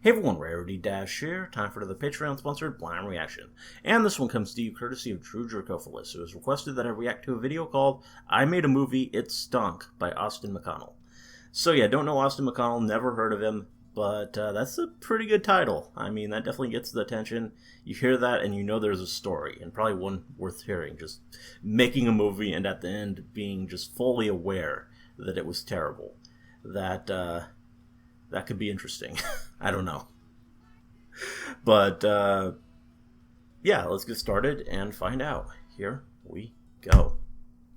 Hey everyone, Rarity Dash here. Time for the Patreon-sponsored Blind Reaction. And this one comes to you courtesy of Drew Jerkophilus, who has requested that I react to a video called I Made a Movie, It's Stunk by Austin McConnell. So yeah, don't know Austin McConnell, never heard of him, but that's a pretty good title. I mean, that definitely gets the attention. You hear that and you know there's a story, and probably one worth hearing. Just making a movie and at the end being just fully aware that it was terrible. That could be interesting. I don't know. But, yeah, let's get started and find out. Here we go.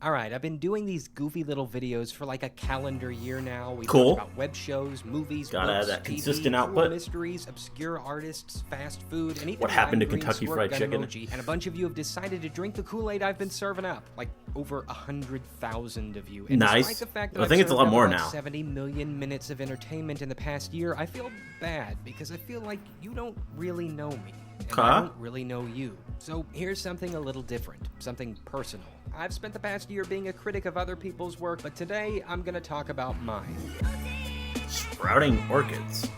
Alright, I've been doing these goofy little videos for like a calendar year now. We Cool. talked about web shows, movies, Gotta books, have that TV, consistent cool output. mysteries, obscure artists, fast food, and even What happened to lime green Kentucky squirt Fried gun Chicken? emoji. And a bunch of you have decided to drink the Kool-Aid I've been serving up. Like, over 100,000 of you. And Nice. despite the fact that I I've think it's a served lot up more about now. 70 million minutes of entertainment in the past year, I feel bad because I feel like you don't really know me. And I don't really know you. So here's something a little different, something personal. I've spent the past year being a critic of other people's work, but today I'm gonna talk about mine. Sprouting Orchids.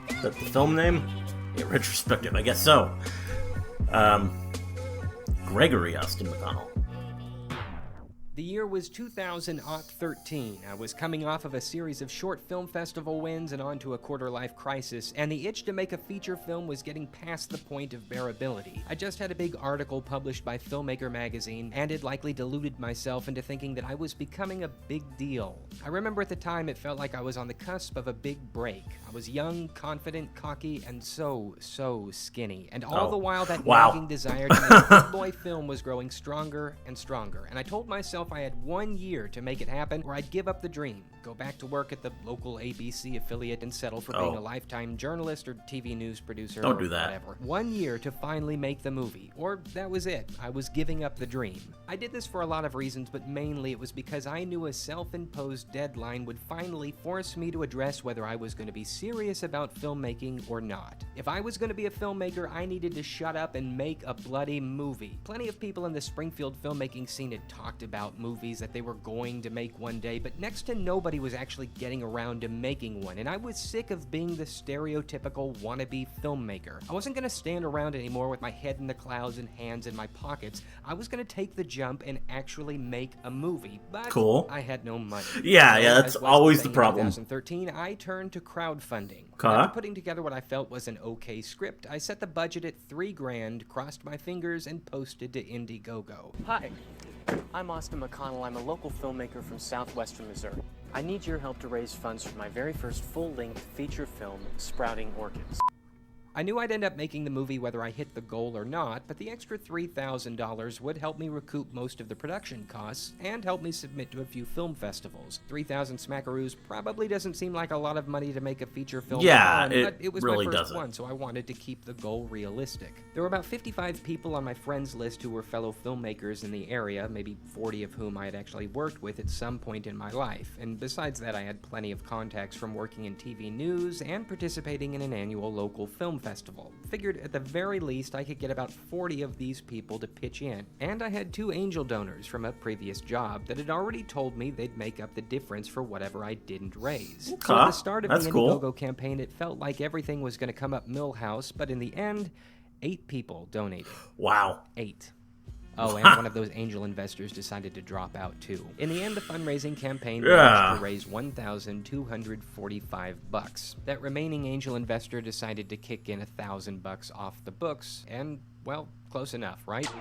Is that the film name? Yeah, retrospective, I guess so. Gregory Austin McConnell. The year was 2013. I was coming off of a series of short film festival wins and onto a quarter-life crisis, and the itch to make a feature film was getting past the point of bearability. I just had a big article published by Filmmaker magazine, and had likely deluded myself into thinking that I was becoming a big deal. I remember at the time it felt like I was on the cusp of a big break. I was young, confident, cocky, and so skinny. And all the while that nagging desire to make a big boy film was growing stronger and stronger, and I told myself I had 1 year to make it happen, or I'd give up the dream, go back to work at the local ABC affiliate and settle for being a lifetime journalist or TV news producer. Don't or do that. Whatever. 1 year to finally make the movie, or that was it. I was giving up the dream. I did this for a lot of reasons, but mainly it was because I knew a self-imposed deadline would finally force me to address whether I was going to be serious about filmmaking or not. If I was going to be a filmmaker, I needed to shut up and make a bloody movie. Plenty of people in the Springfield filmmaking scene had talked about movies that they were going to make one day, but next to nobody was actually getting around to making one, and I was sick of being the stereotypical wannabe filmmaker. I wasn't going to stand around anymore with my head in the clouds and hands in my pockets. I was going to take the jump and actually make a movie, but I had no money. Yeah, So, that's as was always the thing in problem. 2013, I turned to crowdfunding. After putting together what I felt was an okay script, I set the budget at $3,000, crossed my fingers, and posted to Indiegogo. Hi, I'm Austin McConnell. I'm a local filmmaker from southwestern Missouri. I need your help to raise funds for my very first full-length feature film, Sprouting Orchids. I knew I'd end up making the movie whether I hit the goal or not, but the extra $3,000 would help me recoup most of the production costs and help me submit to a few film festivals. 3,000 smackaroos probably doesn't seem like a lot of money to make a feature film on, but it was really my first doesn't. one, so I wanted to keep the goal realistic. There were about 55 people on my friends list who were fellow filmmakers in the area, maybe 40 of whom I had actually worked with at some point in my life, and besides that I had plenty of contacts from working in TV news and participating in an annual local film festival. Figured at the very least I could get about 40 of these people to pitch in, and I had 2 angel donors from a previous job that had already told me they'd make up the difference for whatever I didn't raise. So at the start of the Indiegogo campaign, it felt like everything was going to come up Millhouse, but in the end, 8 people donated. Wow. 8. Oh, and one of those angel investors decided to drop out too. In the end, the fundraising campaign managed to raise $1,245. That remaining angel investor decided to kick in $1,000 off the books, and, well, close enough, right?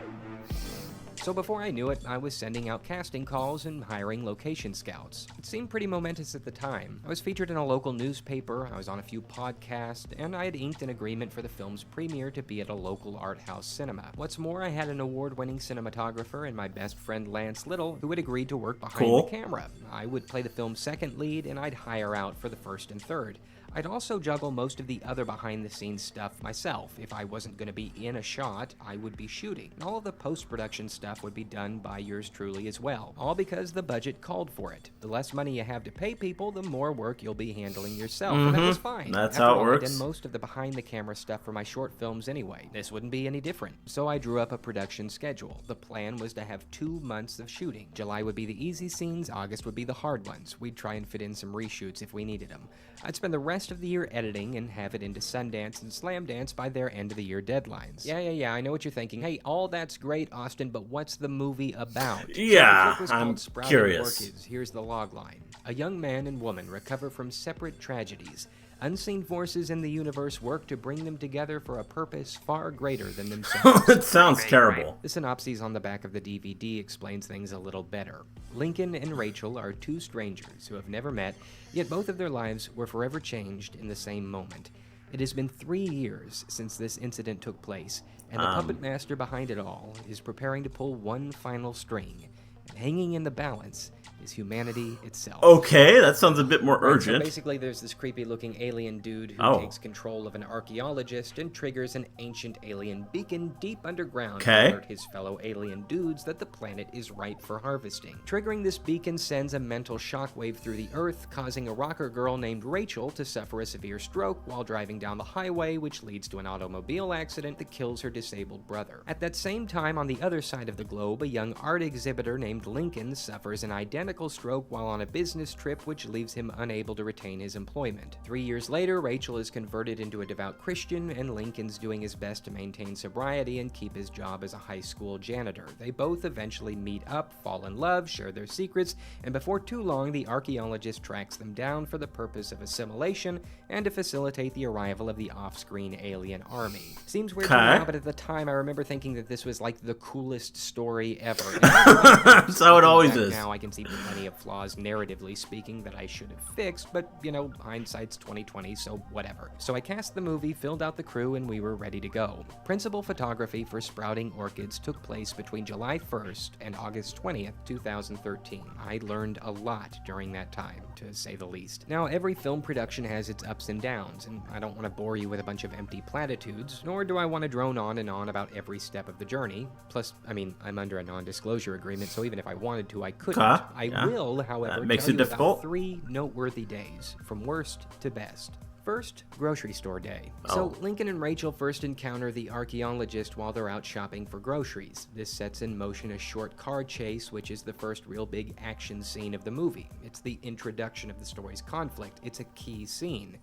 So before I knew it, I was sending out casting calls and hiring location scouts. It seemed pretty momentous at the time. I was featured in a local newspaper, I was on a few podcasts, and I had inked an agreement for the film's premiere to be at a local art house cinema. What's more, I had an award-winning cinematographer and my best friend Lance Little, who had agreed to work behind the camera. I would play the film's second lead, and I'd hire out for the first and third. I'd also juggle most of the other behind-the-scenes stuff myself. If I wasn't going to be in a shot, I would be shooting. And all of the post-production stuff would be done by yours truly as well. All because the budget called for it. The less money you have to pay people, the more work you'll be handling yourself. And that was fine. That's After how it all, works. I'd done most of the behind-the-camera stuff for my short films anyway. This wouldn't be any different. So I drew up a production schedule. The plan was to have 2 months of shooting. July would be the easy scenes, August would be the hard ones. We'd try and fit in some reshoots if we needed them. I'd spend the rest rest of the year editing and have it into Sundance and Slamdance by their end-of-the-year deadlines. Yeah, I know what you're thinking. Hey, all that's great, Austin, but what's the movie about? Yeah, The flick was I'm called Sprouting curious. Orchids. Here's the logline. A young man and woman recover from separate tragedies. Unseen forces in the universe work to bring them together for a purpose far greater than themselves. It sounds terrible. The synopsis on the back of the DVD explains things a little better. Lincoln and Rachel are two strangers who have never met, yet both of their lives were forever changed in the same moment. It has been 3 years since this incident took place, and the puppet master behind it all is preparing to pull one final string. And hanging in the balance is humanity itself. Okay, that sounds a bit more urgent. So basically, there's this creepy-looking alien dude who takes control of an archaeologist and triggers an ancient alien beacon deep underground to alert his fellow alien dudes that the planet is ripe for harvesting. Triggering this beacon sends a mental shockwave through the Earth, causing a rocker girl named Rachel to suffer a severe stroke while driving down the highway, which leads to an automobile accident that kills her disabled brother. At that same time, on the other side of the globe, a young art exhibitor named Lincoln suffers an identical stroke while on a business trip, which leaves him unable to retain his employment. 3 years later, Rachel is converted into a devout Christian, and Lincoln's doing his best to maintain sobriety and keep his job as a high school janitor. They both eventually meet up, fall in love, share their secrets, and before too long, the archaeologist tracks them down for the purpose of assimilation and to facilitate the arrival of the off-screen alien army. Seems weird now, but at the time, I remember thinking that this was like the coolest story ever. That's how it always is. Now I can see plenty of flaws narratively speaking that I should have fixed, but you know, hindsight's 20/20, so whatever. So I cast the movie, filled out the crew, and we were ready to go. Principal photography for Sprouting Orchids took place between July 1st and August 20th, 2013. I learned a lot during that time, to say the least. Now, every film production has its ups and downs, and I don't want to bore you with a bunch of empty platitudes, nor do I want to drone on and on about every step of the journey. Plus, I mean, I'm under a non-disclosure agreement, so even if I wanted to, I couldn't. I will, however, makes tell it you difficult. about 3 noteworthy days, from worst to best. First, grocery store day. So Lincoln and Rachel first encounter the archaeologist while they're out shopping for groceries. This sets in motion a short car chase, which is the first real big action scene of the movie. It's the introduction of the story's conflict. It's a key scene.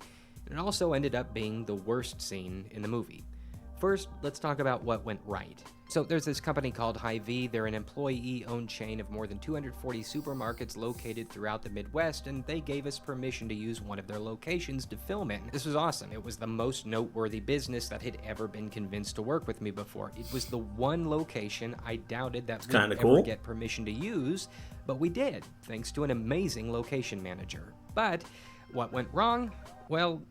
And it also ended up being the worst scene in the movie. First, let's talk about what went right. So there's this company called Hy-Vee. They're an employee-owned chain of more than 240 supermarkets located throughout the Midwest, and they gave us permission to use one of their locations to film in. This was awesome. It was the most noteworthy business that had ever been convinced to work with me before. It was the one location I doubted that we'd ever get permission to use, but we did, thanks to an amazing location manager. But what went wrong? Well,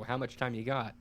how much time you got?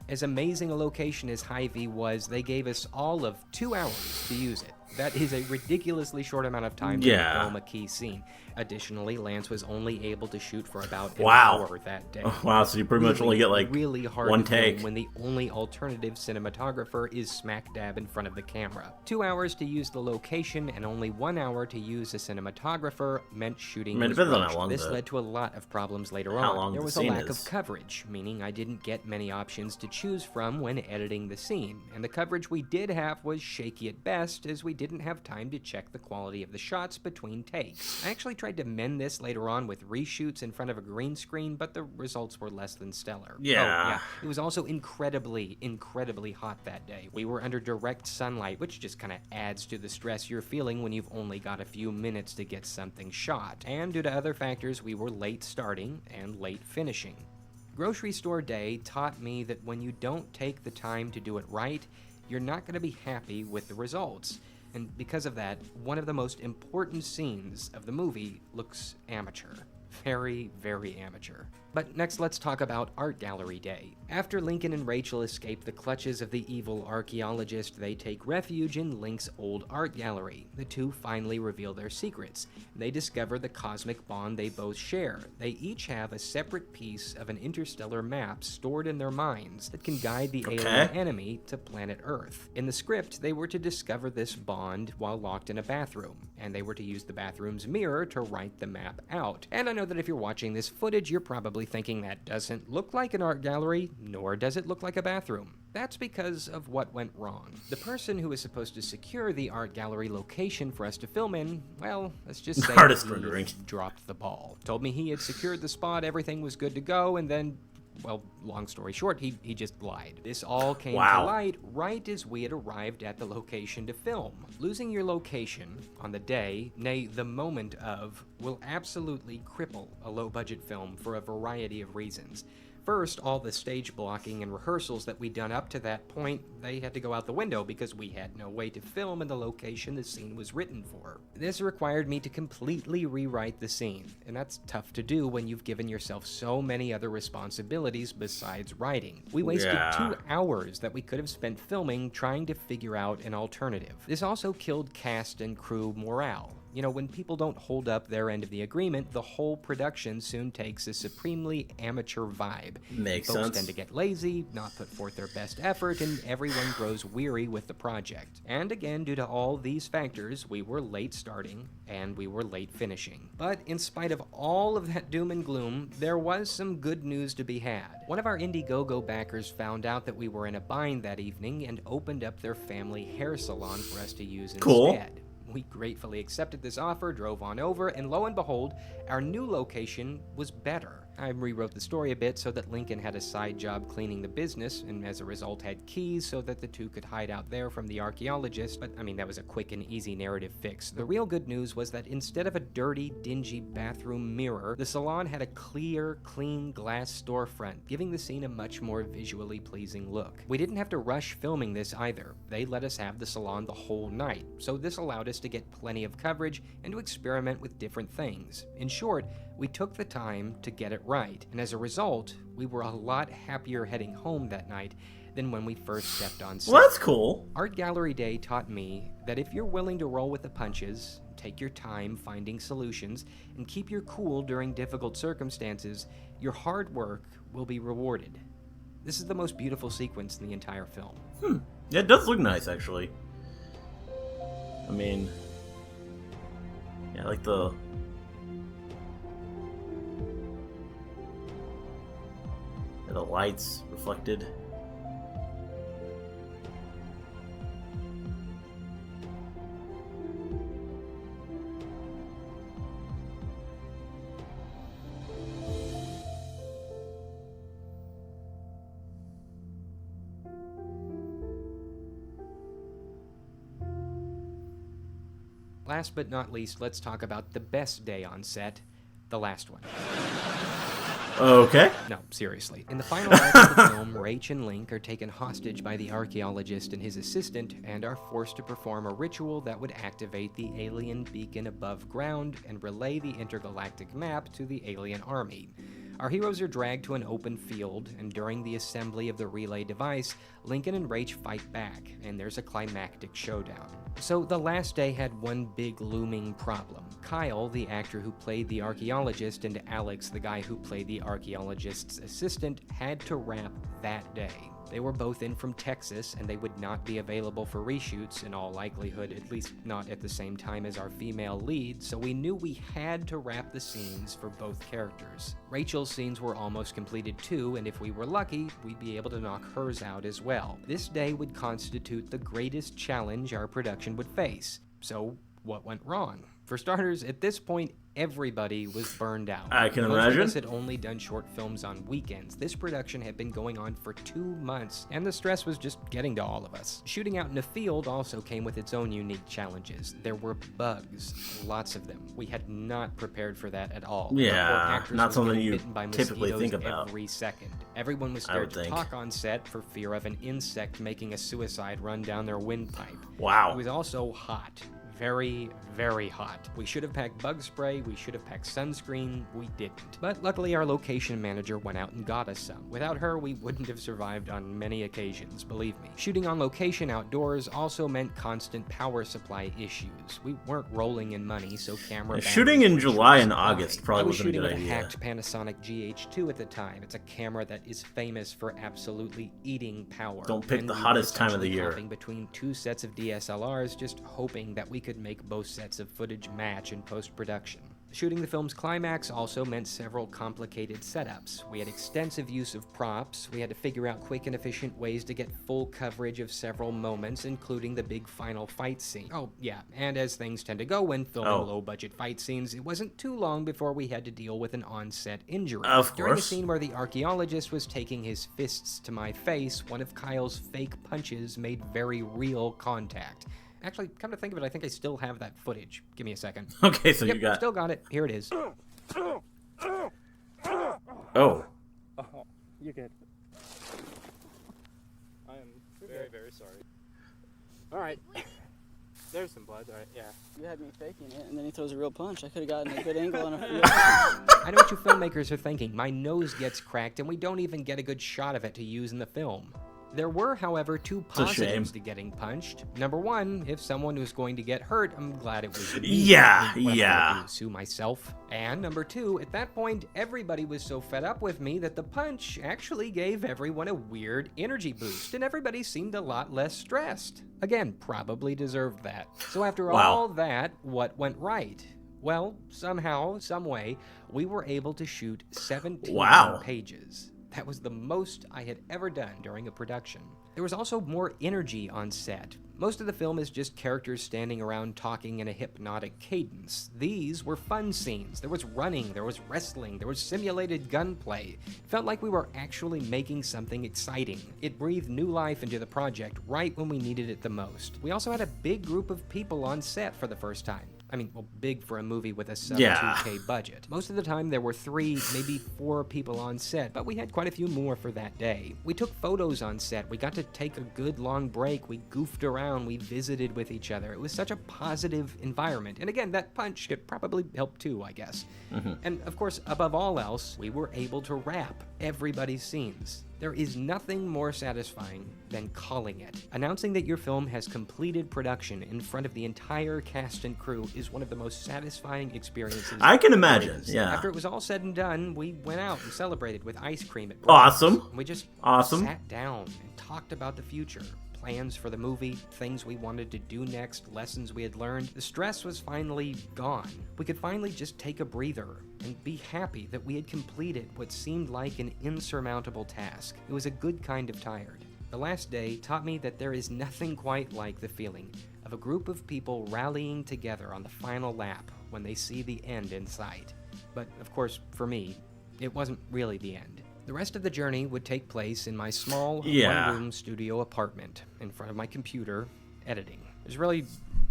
As amazing a location as Hy-Vee was, they gave us all of 2 hours to use it. That is a ridiculously short amount of time to film a key scene. Additionally, Lance was only able to shoot for about an hour that day. Wow, so you pretty much only get like really hard one to take. film when the only alternative cinematographer is smack dab in front of the camera. 2 hours to use the location and only 1 hour to use a cinematographer meant shooting was rushed. This led to a lot of problems later on. There was a lack of coverage, meaning I didn't get many options to choose from when editing the scene, and the coverage we did have was shaky at best, as we didn't have time to check the quality of the shots between takes. I actually tried to mend this later on with reshoots in front of a green screen, but the results were less than stellar. It was also incredibly hot that day. We were under direct sunlight, which just kind of adds to the stress you're feeling when you've only got a few minutes to get something shot. And due to other factors, we were late starting and late finishing. Grocery store day taught me that when you don't take the time to do it right, you're not going to be happy with the results. And because of that, one of the most important scenes of the movie looks amateur. Very, very amateur. But next, let's talk about Art Gallery Day. After Lincoln and Rachel escape the clutches of the evil archaeologist, they take refuge in Link's old art gallery. The two finally reveal their secrets. They discover the cosmic bond they both share. They each have a separate piece of an interstellar map stored in their minds that can guide the alien enemy to planet Earth. In the script, they were to discover this bond while locked in a bathroom, and they were to use the bathroom's mirror to write the map out. And I know that if you're watching this footage, you're probably thinking that doesn't look like an art gallery, nor does it look like a bathroom. That's because of what went wrong. The person who was supposed to secure the art gallery location for us to film in, well, let's just say Artist he rendering. dropped the ball. Told me he had secured the spot, everything was good to go, and then, well, long story short, he just lied. This all came to light right as we had arrived at the location to film. Losing your location on the day, nay, the moment of, will absolutely cripple a low-budget film for a variety of reasons. First, all the stage blocking and rehearsals that we'd done up to that point, they had to go out the window because we had no way to film in the location the scene was written for. This required me to completely rewrite the scene, and that's tough to do when you've given yourself so many other responsibilities besides writing. We wasted 2 hours that we could have spent filming trying to figure out an alternative. This also killed cast and crew morale. You know, when people don't hold up their end of the agreement, the whole production soon takes a supremely amateur vibe. Makes Folks sense. tend to get lazy, not put forth their best effort, and everyone grows weary with the project. And again, due to all these factors, we were late starting and we were late finishing. But in spite of all of that doom and gloom, there was some good news to be had. One of our Indiegogo backers found out that we were in a bind that evening and opened up their family hair salon for us to use instead. We gratefully accepted this offer, drove on over, and lo and behold, our new location was better. I rewrote the story a bit so that Lincoln had a side job cleaning the business, and as a result had keys so that the two could hide out there from the archaeologist, but I mean that was a quick and easy narrative fix. The real good news was that instead of a dirty, dingy bathroom mirror, the salon had a clear, clean glass storefront, giving the scene a much more visually pleasing look. We didn't have to rush filming this either. They let us have the salon the whole night, so this allowed us to get plenty of coverage and to experiment with different things. In short, we took the time to get it right, and as a result, we were a lot happier heading home that night than when we first stepped on set. Well, that's cool. Art Gallery Day taught me that if you're willing to roll with the punches, take your time finding solutions, and keep your cool during difficult circumstances, your hard work will be rewarded. This is the most beautiful sequence in the entire film. Yeah, it does look nice, actually. I mean, yeah, I like the lights reflected. Last but not least, let's talk about the best day on set, the last one. Okay. No, seriously. In the final act of the film, Rach and Link are taken hostage by the archaeologist and his assistant and are forced to perform a ritual that would activate the alien beacon above ground and relay the intergalactic map to the alien army. Our heroes are dragged to an open field, and during the assembly of the relay device, Lincoln and Rach fight back, and there's a climactic showdown. So the last day had one big looming problem. Kyle, the actor who played the archaeologist, and Alex, the guy who played the archaeologist's assistant, had to wrap that day. They were both in from Texas, and they would not be available for reshoots in all likelihood, at least not at the same time as our female lead, so we knew we had to wrap the scenes for both characters. Rachel's scenes were almost completed too, and if we were lucky, we'd be able to knock hers out as well. This day would constitute the greatest challenge our production would face. So, what went wrong? For starters, at this point, everybody was burned out. I can Most imagine. of us had only done short films on weekends. This production had been going on for 2 months, and the stress was just getting to all of us. Shooting out in a field also came with its own unique challenges. There were bugs, lots of them. We had not prepared for that at all. Yeah, The poor actress not was something getting you bitten by typically mosquitoes think about. every second. Everyone was I would scared to think. talk on set for fear of an insect making a suicide run down their windpipe. Wow. It was also hot. Very, very hot. We should have packed bug spray, we should have packed sunscreen, we didn't. But luckily our location manager went out and got us some. Without her, we wouldn't have survived on many occasions, believe me. Shooting on location outdoors also meant constant power supply issues. We weren't rolling in money, so camera Shooting in batteries were July short and supply. August probably I was wasn't a shooting good with idea. a hacked Panasonic GH2 at the time. It's a camera that is famous for absolutely eating power. Don't pick And the we were hottest time of the essentially year. hopping between 2 sets of DSLRs, just hoping that we could make both sets of footage match in post-production. Shooting the film's climax also meant several complicated setups. We had extensive use of props, we had to figure out quick and efficient ways to get full coverage of several moments, including the big final fight scene. Oh, yeah, and as things tend to go when filming low-budget fight scenes, it wasn't too long before we had to deal with an on-set injury. Of course. During a scene where the archaeologist was taking his fists to my face, one of Kyle's fake punches made very real contact. Actually, come to think of it, I think I still have that footage. Give me a second. Okay, so yep, you got... still got it. Here it is. Oh. Oh, you're good. I am very, very sorry. All right. There's some blood, all right, yeah. You had me faking it, and then he throws a real punch. I could have gotten a good angle on a real I know what you filmmakers are thinking. My nose gets cracked, and we don't even get a good shot of it to use in the film. There were, however, two positives to getting punched. Number one, if someone was going to get hurt, I'm glad it was me. Yeah. Sue myself. And number two, at that point, everybody was so fed up with me that the punch actually gave everyone a weird energy boost, and everybody seemed a lot less stressed. Again, probably deserved that. So after all that, what went right? Well, somehow, someway, we were able to shoot 17 pages. That was the most I had ever done during a production. There was also more energy on set. Most of the film is just characters standing around talking in a hypnotic cadence. These were fun scenes. There was running, there was wrestling, there was simulated gunplay. It felt like we were actually making something exciting. It breathed new life into the project right when we needed it the most. We also had a big group of people on set for the first time. I mean, well, big for a movie with a sub $2K budget. Most of the time there were 3, maybe 4 people on set, but we had quite a few more for that day. We took photos on set, we got to take a good long break, we goofed around, we visited with each other. It was such a positive environment. And again, that punch could probably help too, I guess. And of course, above all else, we were able to wrap everybody's scenes. There is nothing more satisfying than calling it. Announcing that your film has completed production in front of the entire cast and crew is one of the most satisfying experiences. I can imagine, yeah. After it was all said and done, we went out and celebrated with ice cream at Awesome. We just sat down and talked about the future. Plans for the movie, things we wanted to do next, lessons we had learned. The stress was finally gone. We could finally just take a breather and be happy that we had completed what seemed like an insurmountable task. It was a good kind of tired. The last day taught me that there is nothing quite like the feeling of a group of people rallying together on the final lap when they see the end in sight. But, of course, for me, it wasn't really the end. The rest of the journey would take place in my small one-room studio apartment in front of my computer, editing. There's really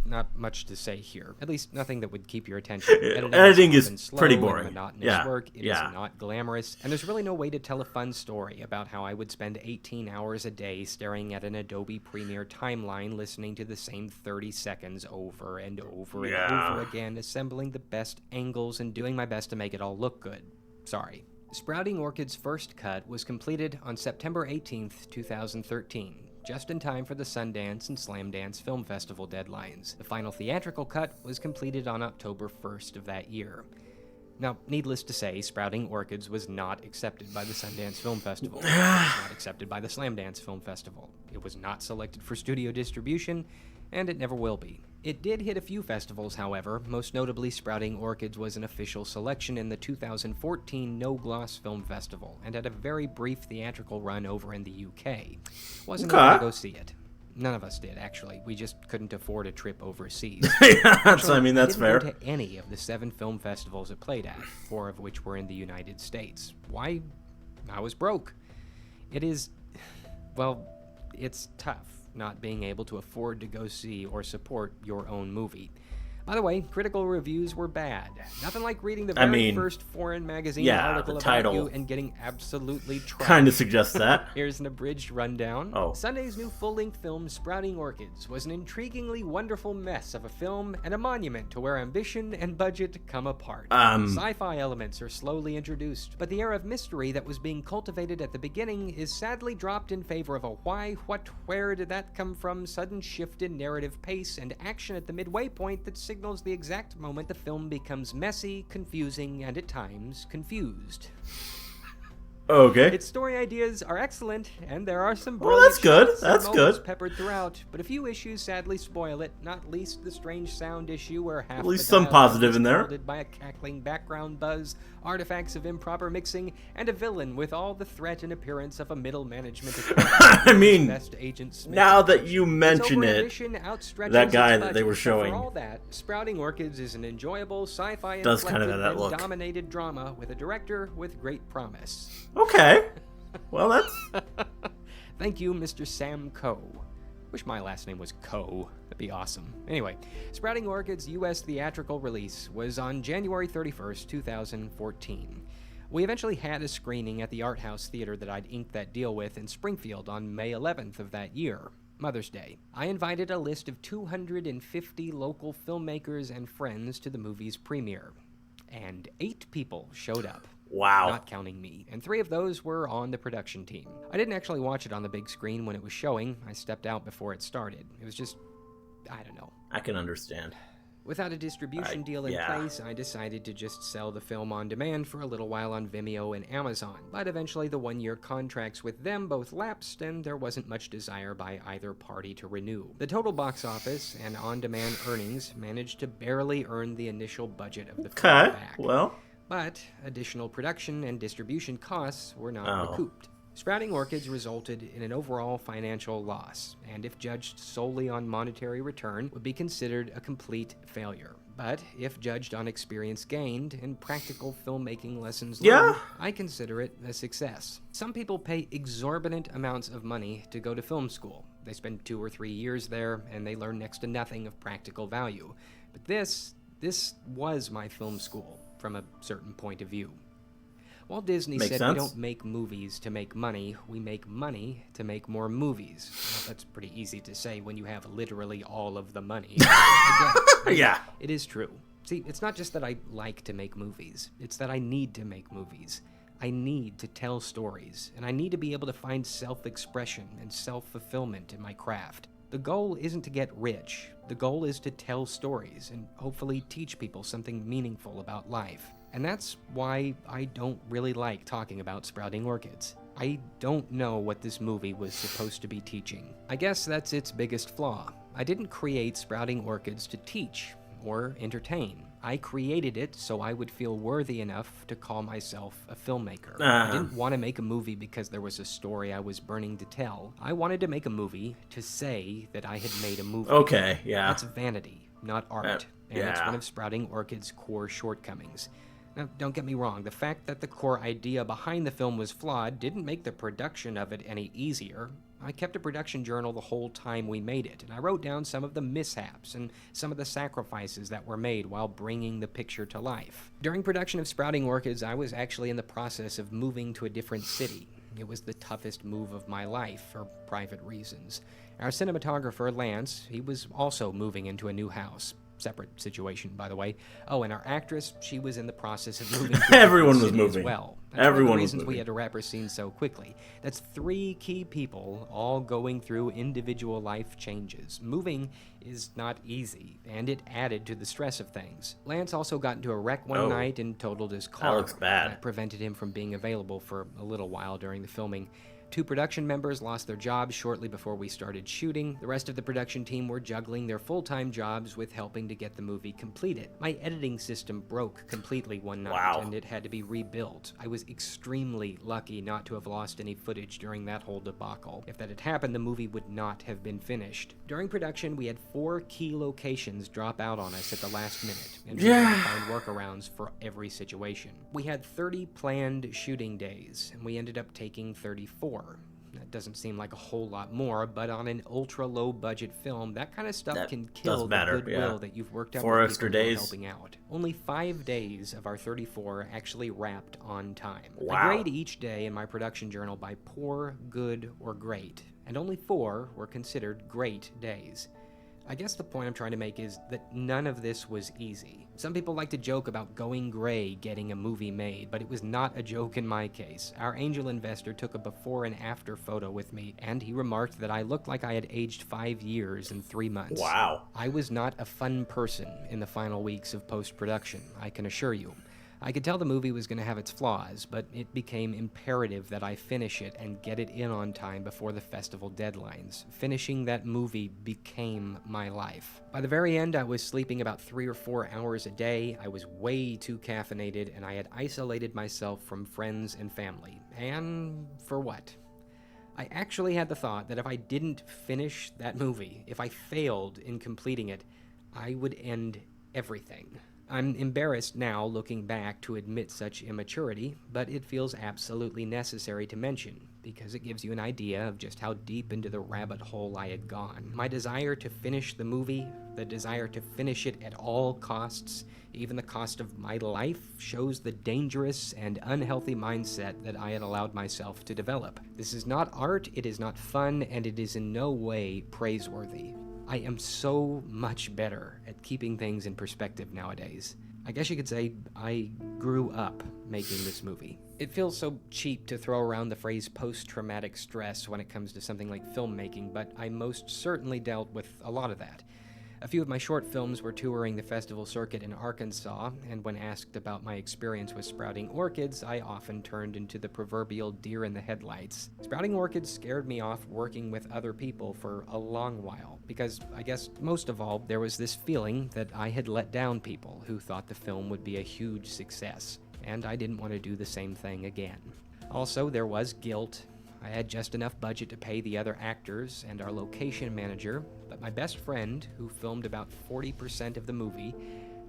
not much to say here. At least nothing that would keep your attention. Editing is pretty boring. Monotonous work. It is not glamorous. And there's really no way to tell a fun story about how I would spend 18 hours a day staring at an Adobe Premiere timeline, listening to the same 30 seconds over and over and over again, assembling the best angles and doing my best to make it all look good. Sorry. Sprouting Orchid's first cut was completed on September 18th, 2013, just in time for the Sundance and Slamdance Film Festival deadlines. The final theatrical cut was completed on October 1st of that year. Now, needless to say, Sprouting Orchids was not accepted by the Sundance Film Festival. It was not accepted by the Slamdance Film Festival. It was not selected for studio distribution, and it never will be. It did hit a few festivals, however. Most notably, Sprouting Orchids was an official selection in the 2014 No Gloss Film Festival, and had a very brief theatrical run over in the UK. Wasn't able to go see it. None of us did, actually. We just couldn't afford a trip overseas. That's fair. I didn't go to any of the 7 film festivals it played at, 4 of which were in the United States. Why? I was broke. It is... well, it's tough not being able to afford to go see or support your own movie. By the way, critical reviews were bad. Nothing like reading the very first foreign magazine article about you and getting absolutely trashed. Kind of suggests that. Here's an abridged rundown. Sunday's new full-length film, Sprouting Orchids, was an intriguingly wonderful mess of a film and a monument to where ambition and budget come apart. Sci-fi elements are slowly introduced, but the air of mystery that was being cultivated at the beginning is sadly dropped in favor of a why, what, where did that come from, sudden shift in narrative pace, and action at the midway point that signals the exact moment the film becomes messy, confusing, and at times confused. Okay. Its story ideas are excellent, and there are some Well, that's good. shots and That's moments good. peppered throughout, but a few issues sadly spoil it, not least the strange sound issue where half At least the some dialogue positive is in there. heralded by a cackling background buzz, artifacts of improper mixing, and a villain with all the threat and appearance of a middle management I mean, best agent Smith. now that you mention Its it, over-ambition outstretches that guy its that they were budget, but showing for all that, Sprouting Orchids is an enjoyable sci-fi does kind of have that and look. dominated drama with a director with great promise. Okay. Well, that's... Thank you, Mr. Sam Coe. Wish my last name was Coe. That'd be awesome. Anyway, Sprouting Orchids' U.S. theatrical release was on January 31st, 2014. We eventually had a screening at the Art House Theater that I'd inked that deal with in Springfield on May 11th of that year, Mother's Day. I invited a list of 250 local filmmakers and friends to the movie's premiere, and 8 people showed up. Wow. Not counting me. And 3 of those were on the production team. I didn't actually watch it on the big screen when it was showing. I stepped out before it started. It was just, I don't know. I can understand. Without a distribution deal in place, I decided to just sell the film on demand for a little while on Vimeo and Amazon. But eventually the 1-year contracts with them both lapsed, and there wasn't much desire by either party to renew. The total box office and on-demand earnings managed to barely earn the initial budget of the film Okay, back. well... But additional production and distribution costs were not recouped. Sprouting Orchids resulted in an overall financial loss, and if judged solely on monetary return, would be considered a complete failure. But if judged on experience gained and practical filmmaking lessons learned, I consider it a success. Some people pay exorbitant amounts of money to go to film school. They spend 2 or 3 years there, and they learn next to nothing of practical value. But this was my film school, from a certain point of view. Walt Disney said we don't make movies to make money, we make money to make more movies. Well, that's pretty easy to say when you have literally all of the money. Again, Yeah. it is true. See, it's not just that I like to make movies, it's that I need to make movies. I need to tell stories, and I need to be able to find self-expression and self-fulfillment in my craft. The goal isn't to get rich. The goal is to tell stories and hopefully teach people something meaningful about life. And that's why I don't really like talking about Sprouting Orchids. I don't know what this movie was supposed to be teaching. I guess that's its biggest flaw. I didn't create Sprouting Orchids to teach or entertain. I created it so I would feel worthy enough to call myself a filmmaker. I didn't want to make a movie because there was a story I was burning to tell. I wanted to make a movie to say that I had made a movie. Okay, yeah. That's vanity, not art. And it's one of Sprouting Orchid's core shortcomings. Now, don't get me wrong, the fact that the core idea behind the film was flawed didn't make the production of it any easier. I kept a production journal the whole time we made it, and I wrote down some of the mishaps and some of the sacrifices that were made while bringing the picture to life. During production of Sprouting Orchids, I was actually in the process of moving to a different city. It was the toughest move of my life for private reasons. Our cinematographer, Lance, he was also moving into a new house. Separate situation, by the way. Oh, and our actress, she was in the process of moving to Everyone was city moving. as well. That's Everyone one of the was reasons we moving. had to wrap our scene so quickly. That's 3 key people all going through individual life changes. Moving is not easy, and it added to the stress of things. Lance also got into a wreck one night and totaled his car. That looks bad. That prevented him from being available for a little while during the filming. 2 production members lost their jobs shortly before we started shooting. The rest of the production team were juggling their full-time jobs with helping to get the movie completed. My editing system broke completely one night, and it had to be rebuilt. I was extremely lucky not to have lost any footage during that whole debacle. If that had happened, the movie would not have been finished. During production, we had 4 key locations drop out on us at the last minute, and we had to find workarounds for every situation. We had 30 planned shooting days, and we ended up taking 34. That doesn't seem like a whole lot more, but on an ultra-low budget film, that kind of stuff can kill the goodwill that you've worked out 4 with extra people who are days. helping out. Only 5 days of our 34 actually wrapped on time. Wow. I grade each day in my production journal by poor, good, or great, and only 4 were considered great days. I guess the point I'm trying to make is that none of this was easy. Some people like to joke about going gray getting a movie made, but it was not a joke in my case. Our angel investor took a before and after photo with me, and he remarked that I looked like I had aged 5 years in 3 months. Wow. I was not a fun person in the final weeks of post-production, I can assure you. I could tell the movie was going to have its flaws, but it became imperative that I finish it and get it in on time before the festival deadlines. Finishing that movie became my life. By the very end, I was sleeping about 3 or 4 hours a day, I was way too caffeinated, and I had isolated myself from friends and family. And for what? I actually had the thought that if I didn't finish that movie, if I failed in completing it, I would end everything. I'm embarrassed now, looking back, to admit such immaturity, but it feels absolutely necessary to mention, because it gives you an idea of just how deep into the rabbit hole I had gone. My desire to finish the movie, the desire to finish it at all costs, even the cost of my life, shows the dangerous and unhealthy mindset that I had allowed myself to develop. This is not art, it is not fun, and it is in no way praiseworthy. I am so much better at keeping things in perspective nowadays. I guess you could say I grew up making this movie. It feels so cheap to throw around the phrase post-traumatic stress when it comes to something like filmmaking, but I most certainly dealt with a lot of that. A few of my short films were touring the festival circuit in Arkansas, and when asked about my experience with sprouting orchids, I often turned into the proverbial deer in the headlights. Sprouting orchids scared me off working with other people for a long while, because I guess most of all, there was this feeling that I had let down people who thought the film would be a huge success, and I didn't want to do the same thing again. Also, there was guilt. I had just enough budget to pay the other actors and our location manager, but my best friend, who filmed about 40% of the movie,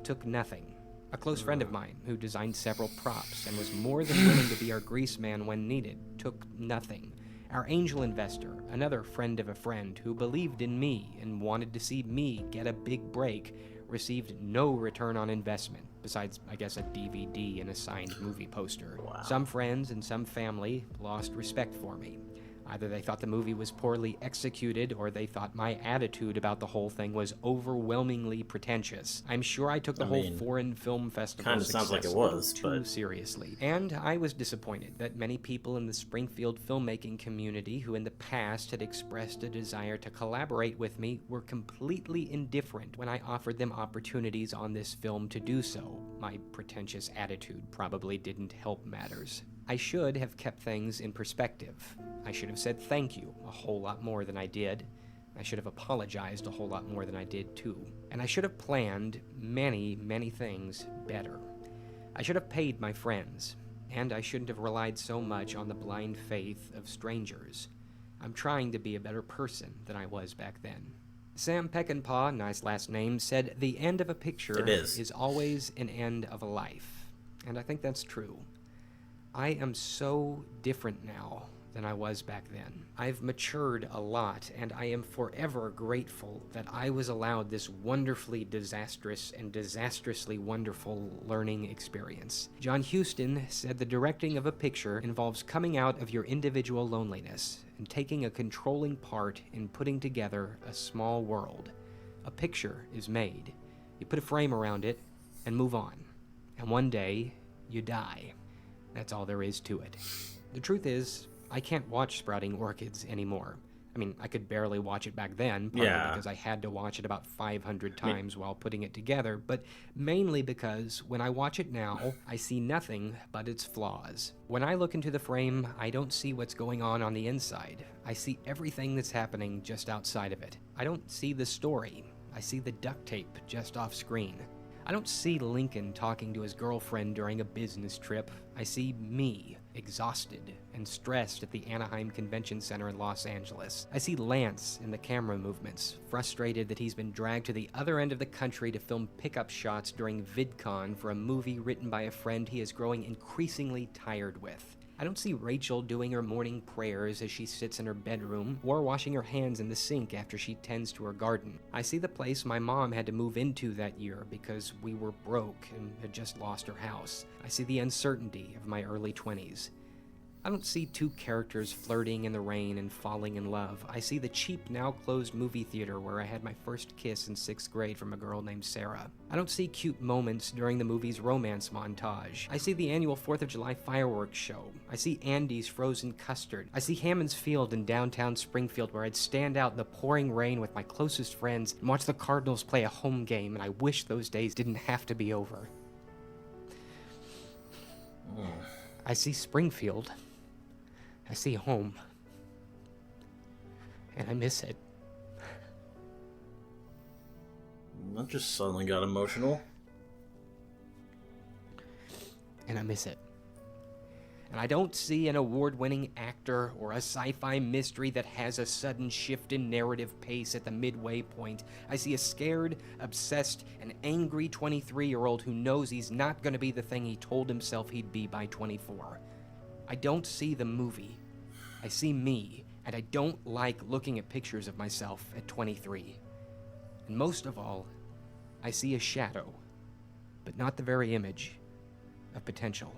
took nothing. A close friend of mine, who designed several props and was more than willing to be our grease man when needed, took nothing. Our angel investor, another friend of a friend who believed in me and wanted to see me get a big break, received no return on investment, besides, I guess, a DVD and a signed movie poster. Wow. Some friends and some family lost respect for me. Either they thought the movie was poorly executed, or they thought my attitude about the whole thing was overwhelmingly pretentious. I'm sure I took the whole foreign film festival kinda success sounds like it was, too but seriously. And I was disappointed that many people in the Springfield filmmaking community who in the past had expressed a desire to collaborate with me were completely indifferent when I offered them opportunities on this film to do so. My pretentious attitude probably didn't help matters. I should have kept things in perspective. I should have said thank you a whole lot more than I did. I should have apologized a whole lot more than I did too. And I should have planned many, many things better. I should have paid my friends, and I shouldn't have relied so much on the blind faith of strangers. I'm trying to be a better person than I was back then. Sam Peckinpah, nice last name, said the end of a picture is always an end of a life. And I think that's true. I am so different now than I was back then. I've matured a lot, and I am forever grateful that I was allowed this wonderfully disastrous and disastrously wonderful learning experience. John Huston said the directing of a picture involves coming out of your individual loneliness and taking a controlling part in putting together a small world. A picture is made. You put a frame around it and move on. And one day, you die. That's all there is to it. The truth is, I can't watch Sprouting Orchids anymore. I mean, I could barely watch it back then, partly because I had to watch it about 500 times while putting it together, but mainly because when I watch it now, I see nothing but its flaws. When I look into the frame, I don't see what's going on the inside. I see everything that's happening just outside of it. I don't see the story. I see the duct tape just off screen. I don't see Lincoln talking to his girlfriend during a business trip. I see me, exhausted and stressed at the Anaheim Convention Center in Los Angeles. I see Lance in the camera movements, frustrated that he's been dragged to the other end of the country to film pickup shots during VidCon for a movie written by a friend he is growing increasingly tired with. I don't see Rachel doing her morning prayers as she sits in her bedroom, or washing her hands in the sink after she tends to her garden. I see the place my mom had to move into that year because we were broke and had just lost her house. I see the uncertainty of my early 20s. I don't see two characters flirting in the rain and falling in love. I see the cheap, now-closed movie theater where I had my first kiss in 6th grade from a girl named Sarah. I don't see cute moments during the movie's romance montage. I see the annual 4th of July fireworks show. I see Andy's frozen custard. I see Hammond's Field in downtown Springfield where I'd stand out in the pouring rain with my closest friends and watch the Cardinals play a home game, and I wish those days didn't have to be over. I see Springfield. I see home. And I miss it. That just suddenly got emotional. And I miss it. And I don't see an award-winning actor or a sci-fi mystery that has a sudden shift in narrative pace at the midway point. I see a scared, obsessed, and angry 23-year-old who knows he's not going to be the thing he told himself he'd be by 24. I don't see the movie. I see me, and I don't like looking at pictures of myself at 23. And most of all, I see a shadow, but not the very image of potential.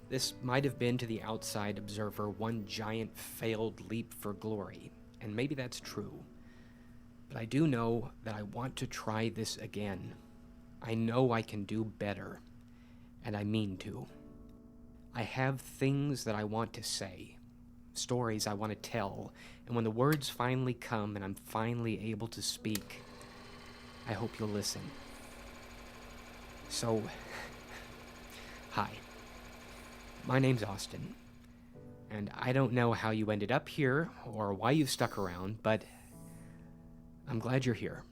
This might have been to the outside observer one giant failed leap for glory, and maybe that's true. But I do know that I want to try this again. I know I can do better, and I mean to. I have things that I want to say, stories I want to tell, and when the words finally come and I'm finally able to speak, I hope you'll listen. So, hi. My name's Austin, and I don't know how you ended up here or why you've stuck around, but I'm glad you're here.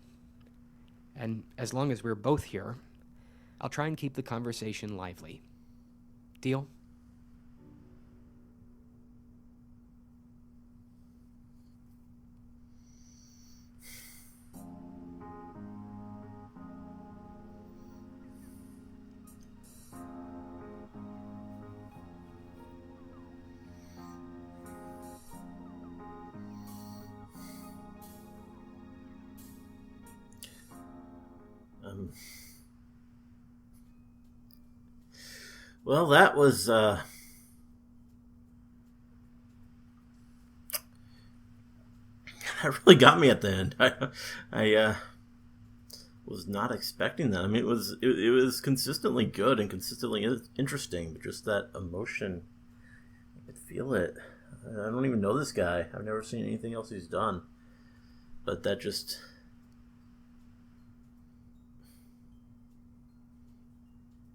And as long as we're both here, I'll try and keep the conversation lively. Deal? Well, that was, that really got me at the end. I was not expecting that. I mean, it was consistently good and consistently interesting, but just that emotion, I could feel it. I don't even know this guy. I've never seen anything else he's done, but that just...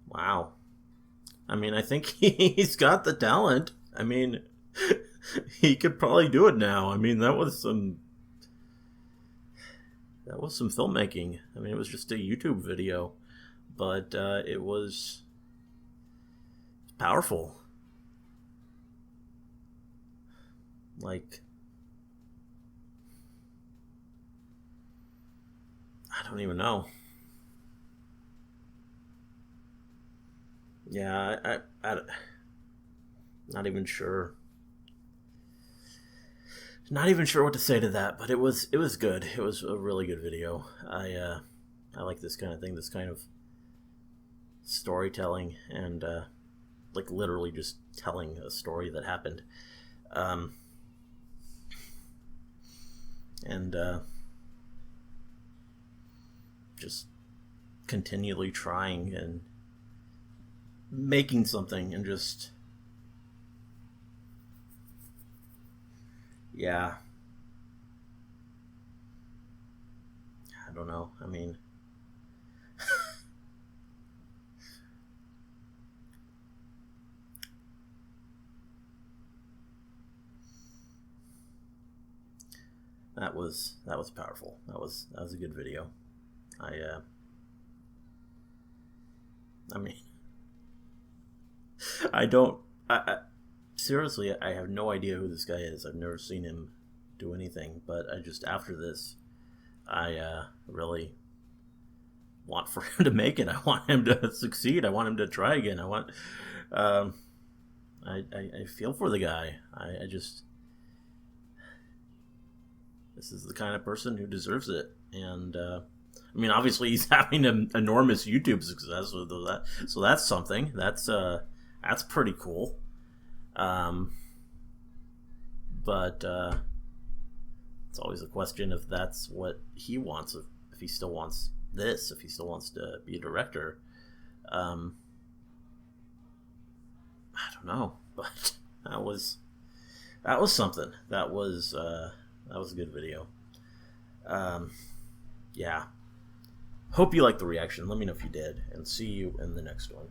Wow. I mean, I think he's got the talent. I mean, he could probably do it now. I mean, that was some filmmaking. I mean, it was just a YouTube video, but it was powerful. Like, I don't even know. Yeah, I not even sure. Not even sure what to say to that, but it was good. It was a really good video. I like this kind of thing, this kind of storytelling, and like literally just telling a story that happened. And just continually trying and making something, and just, yeah, I don't know. I mean, that was powerful. That was a good video. I mean, seriously, I have no idea who this guy is. I've never seen him do anything, but after this, I really want for him to make it. I want him to succeed. I want him to try again. I feel for the guy. I just, this is the kind of person who deserves it. And, I mean, obviously he's having an enormous YouTube success with that, so that's something. That's pretty cool. But it's always a question if that's what he wants, if he still wants this, if he still wants to be a director. I don't know, but that was something. That was a good video. Yeah. Hope you liked the reaction. Let me know if you did, and see you in the next one.